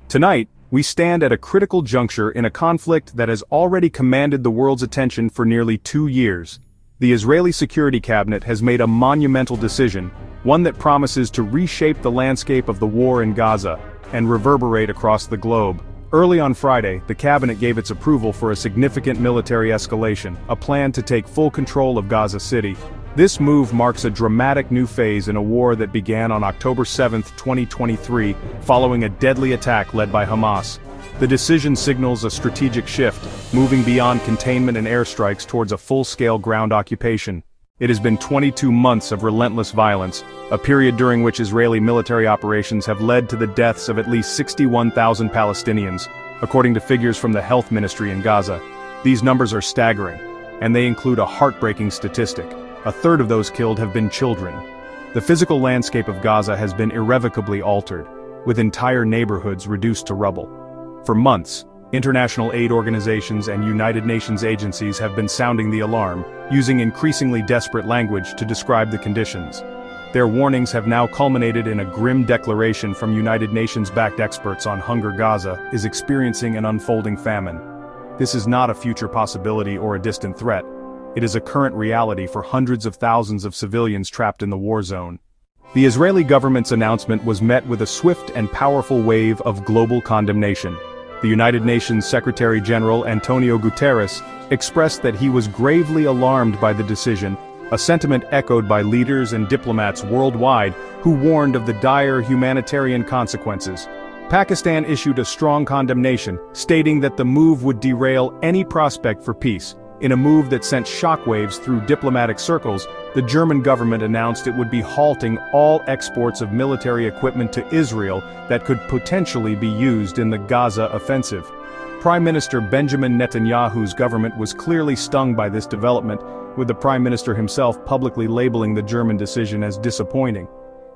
Tonight, we stand at a critical juncture in a conflict that has already commanded the world's attention for nearly 2 years. The Israeli Security Cabinet has made a monumental decision, one that promises to reshape the landscape of the war in Gaza and reverberate across the globe. Early on Friday, the cabinet gave its approval for a significant military escalation, a plan to take full control of Gaza City. This move marks a dramatic new phase in a war that began on October 7, 2023, following a deadly attack led by Hamas. The decision signals a strategic shift, moving beyond containment and airstrikes towards a full-scale ground occupation. It has been 22 months of relentless violence, a period during which Israeli military operations have led to the deaths of at least 61,000 Palestinians, according to figures from the health ministry in Gaza. These numbers are staggering, and they include a heartbreaking statistic. A third of those killed have been children. The physical landscape of Gaza has been irrevocably altered, with entire neighborhoods reduced to rubble. For months, international aid organizations and United Nations agencies have been sounding the alarm, using increasingly desperate language to describe the conditions. Their warnings have now culminated in a grim declaration from United Nations-backed experts on hunger. Gaza is experiencing an unfolding famine. This is not a future possibility or a distant threat. It is a current reality for hundreds of thousands of civilians trapped in the war zone. The Israeli government's announcement was met with a swift and powerful wave of global condemnation. The United Nations Secretary-General Antonio Guterres expressed that he was gravely alarmed by the decision, a sentiment echoed by leaders and diplomats worldwide who warned of the dire humanitarian consequences. Pakistan issued a strong condemnation, stating that the move would derail any prospect for peace. In a move that sent shockwaves through diplomatic circles, the German government announced it would be halting all exports of military equipment to Israel that could potentially be used in the Gaza offensive. Prime Minister Benjamin Netanyahu's government was clearly stung by this development, with the Prime Minister himself publicly labeling the German decision as disappointing.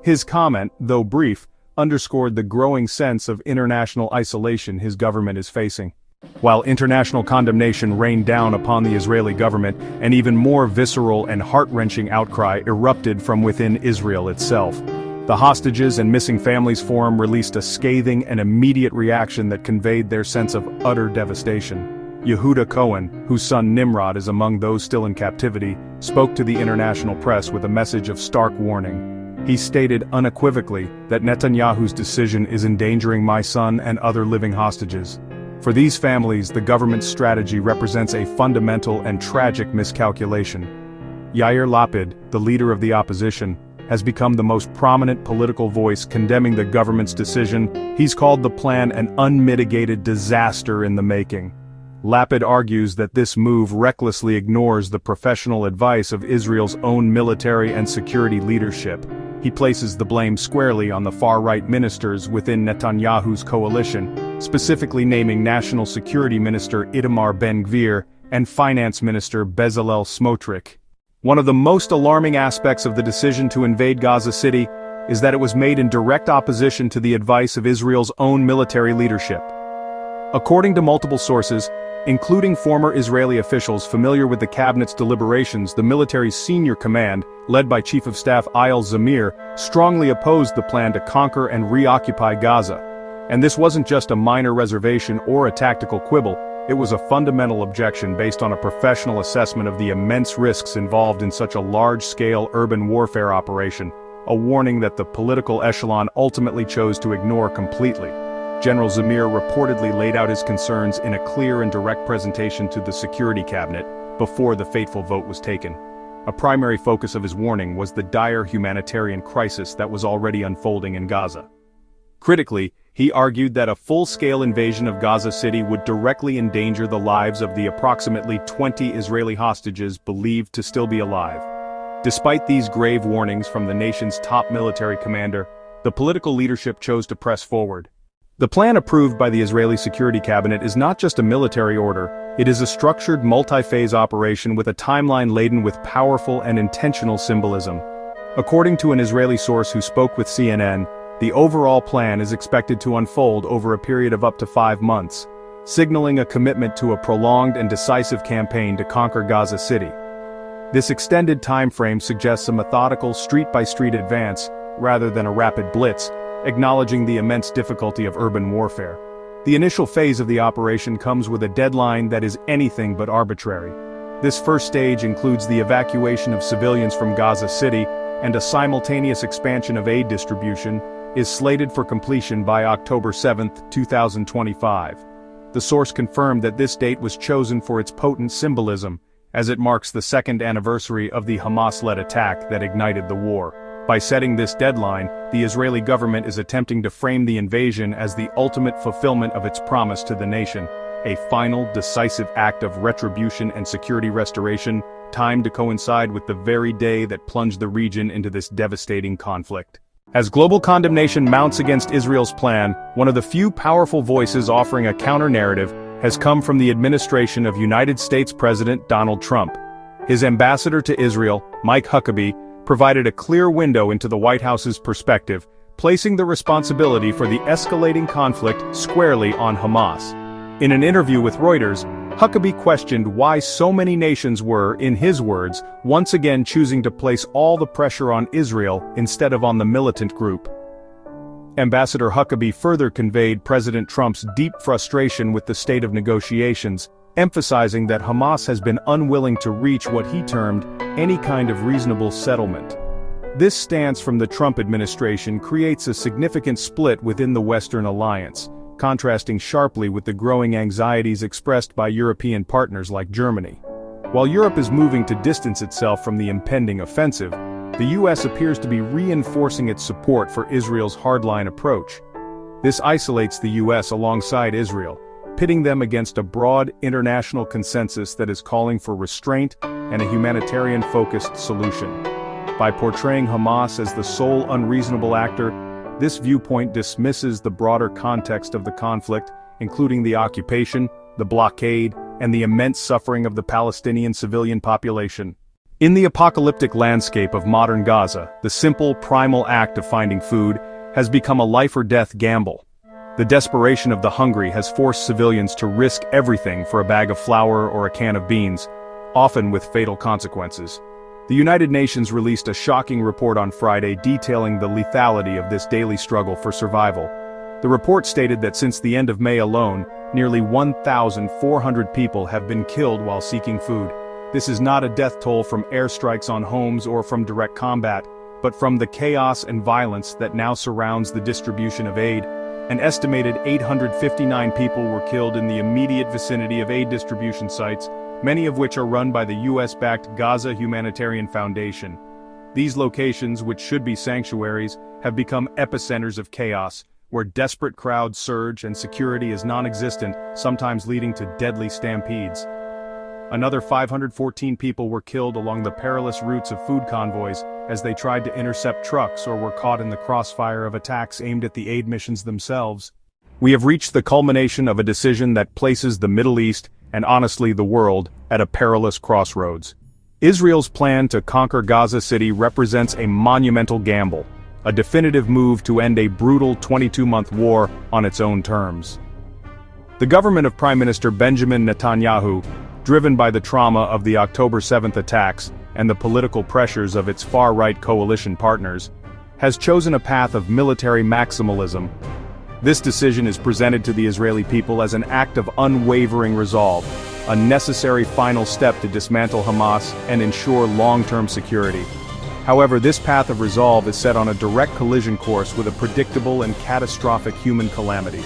His comment, though brief, underscored the growing sense of international isolation his government is facing. While international condemnation rained down upon the Israeli government, an even more visceral and heart-wrenching outcry erupted from within Israel itself. The Hostages and Missing Families Forum released a scathing and immediate reaction that conveyed their sense of utter devastation. Yehuda Cohen, whose son Nimrod is among those still in captivity, spoke to the international press with a message of stark warning. He stated unequivocally that Netanyahu's decision is endangering my son and other living hostages. For these families, the government's strategy represents a fundamental and tragic miscalculation. Yair Lapid, the leader of the opposition, has become the most prominent political voice condemning the government's decision. He's called the plan an unmitigated disaster in the making. Lapid argues that this move recklessly ignores the professional advice of Israel's own military and security leadership. He places the blame squarely on the far-right ministers within Netanyahu's coalition, specifically naming National Security Minister Itamar Ben-Gvir and Finance Minister Bezalel Smotrich. One of the most alarming aspects of the decision to invade Gaza City is that it was made in direct opposition to the advice of Israel's own military leadership. According to multiple sources, including former Israeli officials familiar with the cabinet's deliberations, the military's senior command, led by Chief of Staff Eyal Zamir, strongly opposed the plan to conquer and reoccupy Gaza. And this wasn't just a minor reservation or a tactical quibble, it was a fundamental objection based on a professional assessment of the immense risks involved in such a large-scale urban warfare operation, a warning that the political echelon ultimately chose to ignore completely. General Zamir reportedly laid out his concerns in a clear and direct presentation to the Security Cabinet before the fateful vote was taken. A primary focus of his warning was the dire humanitarian crisis that was already unfolding in Gaza. Critically, he argued that a full-scale invasion of Gaza City would directly endanger the lives of the approximately 20 Israeli hostages believed to still be alive. Despite these grave warnings from the nation's top military commander, the political leadership chose to press forward. The plan approved by the Israeli Security Cabinet is not just a military order, it is a structured multi-phase operation with a timeline laden with powerful and intentional symbolism. According to an Israeli source who spoke with CNN, the overall plan is expected to unfold over a period of up to 5 months, signaling a commitment to a prolonged and decisive campaign to conquer Gaza City. This extended time frame suggests a methodical street-by-street advance, rather than a rapid blitz, acknowledging the immense difficulty of urban warfare. The initial phase of the operation comes with a deadline that is anything but arbitrary. This first stage includes the evacuation of civilians from Gaza City, and a simultaneous expansion of aid distribution is slated for completion by October 7, 2025. The source confirmed that this date was chosen for its potent symbolism, as it marks the second anniversary of the Hamas-led attack that ignited the war. By setting this deadline, the Israeli government is attempting to frame the invasion as the ultimate fulfillment of its promise to the nation, a final, decisive act of retribution and security restoration, timed to coincide with the very day that plunged the region into this devastating conflict. As global condemnation mounts against Israel's plan, one of the few powerful voices offering a counter-narrative has come from the administration of United States President Donald Trump. His ambassador to Israel, Mike Huckabee, provided a clear window into the White House's perspective, placing the responsibility for the escalating conflict squarely on Hamas. In an interview with Reuters, Huckabee questioned why so many nations were, in his words, once again choosing to place all the pressure on Israel instead of on the militant group. Ambassador Huckabee further conveyed President Trump's deep frustration with the state of negotiations, emphasizing that Hamas has been unwilling to reach what he termed any kind of reasonable settlement. This stance from the Trump administration creates a significant split within the Western alliance, contrasting sharply with the growing anxieties expressed by European partners like Germany. While Europe is moving to distance itself from the impending offensive, the US appears to be reinforcing its support for Israel's hardline approach. This isolates the US alongside Israel, pitting them against a broad international consensus that is calling for restraint and a humanitarian-focused solution. By portraying Hamas as the sole unreasonable actor, this viewpoint dismisses the broader context of the conflict, including the occupation, the blockade, and the immense suffering of the Palestinian civilian population. In the apocalyptic landscape of modern Gaza, the simple, primal act of finding food has become a life-or-death gamble. The desperation of the hungry has forced civilians to risk everything for a bag of flour or a can of beans, often with fatal consequences. The United Nations released a shocking report on Friday detailing the lethality of this daily struggle for survival. The report stated that since the end of May alone, nearly 1,400 people have been killed while seeking food. This is not a death toll from airstrikes on homes or from direct combat, but from the chaos and violence that now surrounds the distribution of aid. An estimated 859 people were killed in the immediate vicinity of aid distribution sites, many of which are run by the US-backed Gaza Humanitarian Foundation. These locations, which should be sanctuaries, have become epicenters of chaos, where desperate crowds surge and security is non-existent, sometimes leading to deadly stampedes. Another 514 people were killed along the perilous routes of food convoys as they tried to intercept trucks or were caught in the crossfire of attacks aimed at the aid missions themselves. We have reached the culmination of a decision that places the Middle East, and honestly the world, at a perilous crossroads. Israel's plan to conquer Gaza City represents a monumental gamble, a definitive move to end a brutal 22-month war on its own terms. The government of Prime Minister Benjamin Netanyahu, driven by the trauma of the October 7th attacks and the political pressures of its far-right coalition partners, has chosen a path of military maximalism. This decision is presented to the Israeli people as an act of unwavering resolve, a necessary final step to dismantle Hamas and ensure long-term security. However, this path of resolve is set on a direct collision course with a predictable and catastrophic human calamity.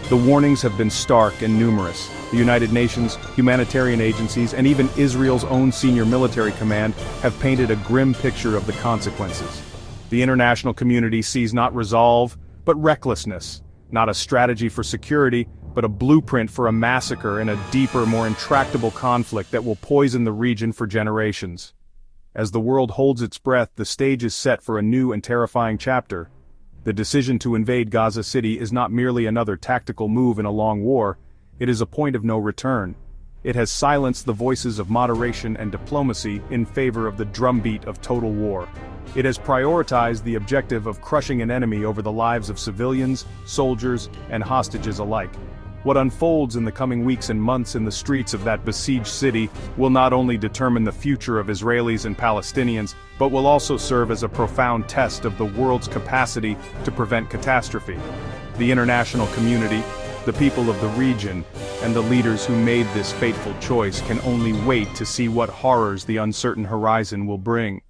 The warnings have been stark and numerous. The United Nations, humanitarian agencies, and even Israel's own senior military command have painted a grim picture of the consequences. The international community sees not resolve, but recklessness, not a strategy for security, but a blueprint for a massacre and a deeper, more intractable conflict that will poison the region for generations. As the world holds its breath, the stage is set for a new and terrifying chapter. The decision to invade Gaza City is not merely another tactical move in a long war, it is a point of no return. It has silenced the voices of moderation and diplomacy in favor of the drumbeat of total war. It has prioritized the objective of crushing an enemy over the lives of civilians, soldiers, and hostages alike. What unfolds in the coming weeks and months in the streets of that besieged city will not only determine the future of Israelis and Palestinians, but will also serve as a profound test of the world's capacity to prevent catastrophe. The international community, the people of the region, and the leaders who made this fateful choice can only wait to see what horrors the uncertain horizon will bring.